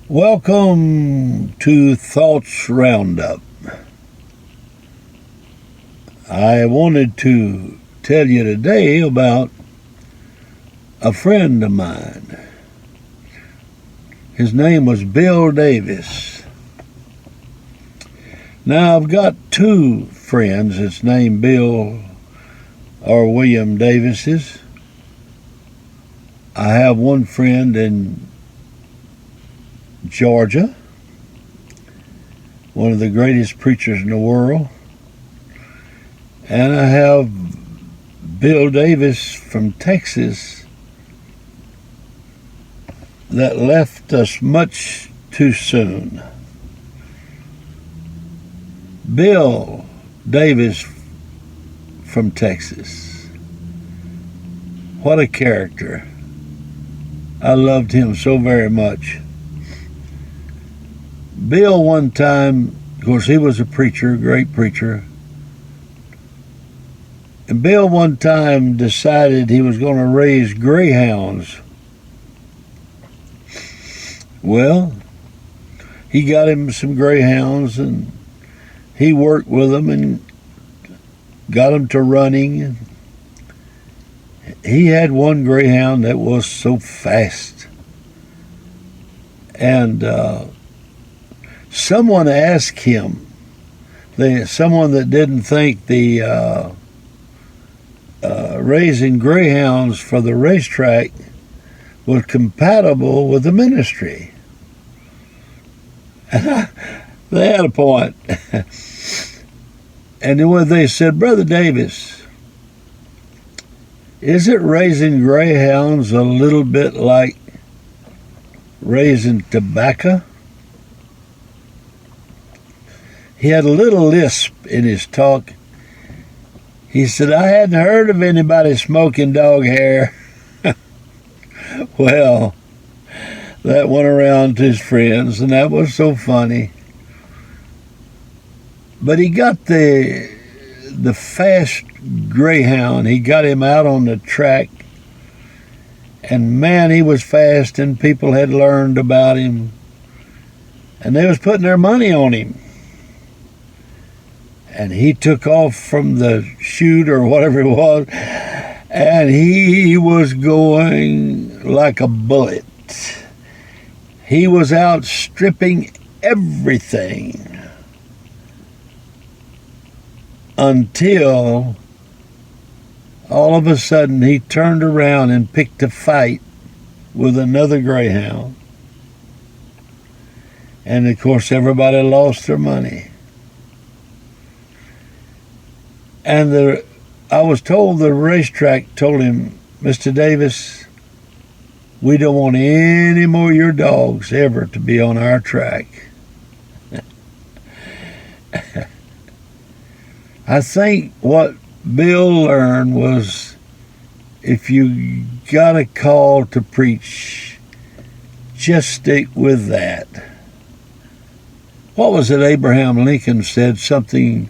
Welcome to Thoughts Roundup. I wanted to tell you today about a friend of mine. His name was Bill Davis. Now, I've got two friends that's named Bill or William Davises. I have one friend in Georgia, one of the greatest preachers in the world. And I have Bill Davis from Texas that left us much too soon. Bill Davis from Texas. What a character. I loved him so very much. Bill one time, of course, he was a preacher, a great preacher. And Bill one time decided he was going to raise greyhounds. Well, he got him some greyhounds and he worked with them and got them to running. He had one greyhound that was so fast. And someone asked him, someone that didn't think the raising greyhounds for the racetrack was compatible with the ministry. And they had a point. And then when they said, Brother Davis, isn't raising greyhounds a little bit like raising tobacco? He had a little lisp in his talk. He said, I hadn't heard of anybody smoking dog hair. Well, that went around to his friends, and that was so funny. But he got the fast greyhound. He got him out on the track, and man, he was fast, and people had learned about him, and they was putting their money on him. And he took off from the chute or whatever it was, and he was going like a bullet. He was outstripping everything until all of a sudden he turned around and picked a fight with another greyhound. And of course everybody lost their money. And I was told the racetrack told him, Mr. Davis, we don't want any more of your dogs ever to be on our track. I think what Bill learned was if you got a call to preach, just stick with that. What was it Abraham Lincoln said? Something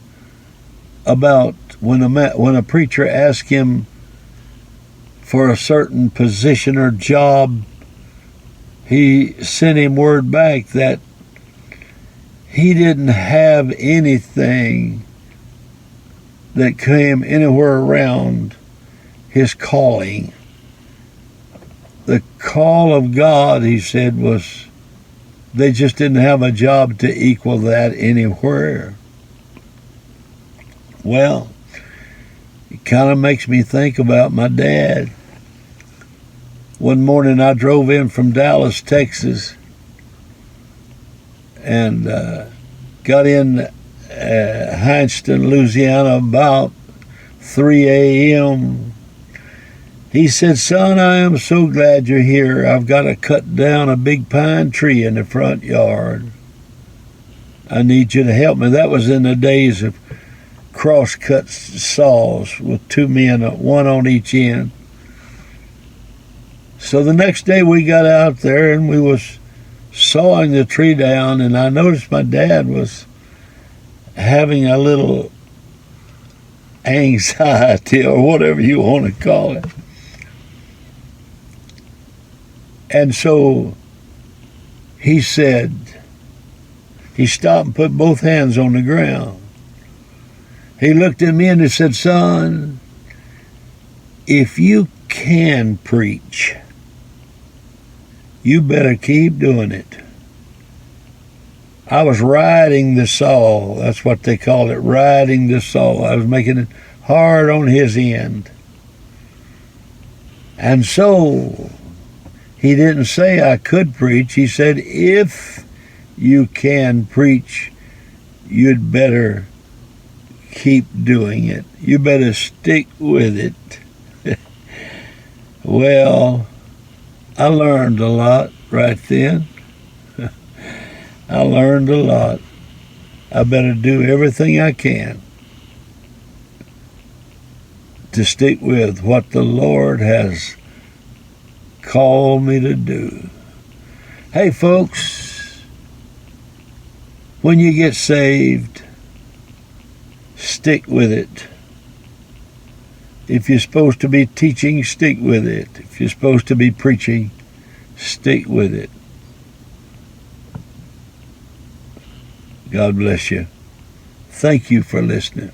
about when a preacher asked him for a certain position or job, he sent him word back that he didn't have anything that came anywhere around his calling. The call of God, he said, was they just didn't have a job to equal that anywhere. Well, it kind of makes me think about my dad. One morning I drove in from Dallas, Texas, and got in Hindston, Louisiana about 3 a.m. He said, son, I am so glad you're here. I've got to cut down a big pine tree in the front yard. I need you to help me. That was in the days of cross-cut saws with two men, one on each end. So the next day we got out there and we was sawing the tree down, and I noticed my dad was having a little anxiety or whatever you want to call it. And so he said, he stopped and put both hands on the ground. He looked at me and he said, son, if you can preach, you better keep doing it. I was riding the saw. That's what they call it, riding the saw. I was making it hard on his end. And so he didn't say I could preach. He said, if you can preach, you'd better keep doing it. You better stick with it. Well, I learned a lot right then. I learned a lot. I better do everything I can to stick with what the Lord has called me to do. Hey, folks, when you get saved, stick with it. If you're supposed to be teaching, stick with it. If you're supposed to be preaching, stick with it. God bless you. Thank you for listening.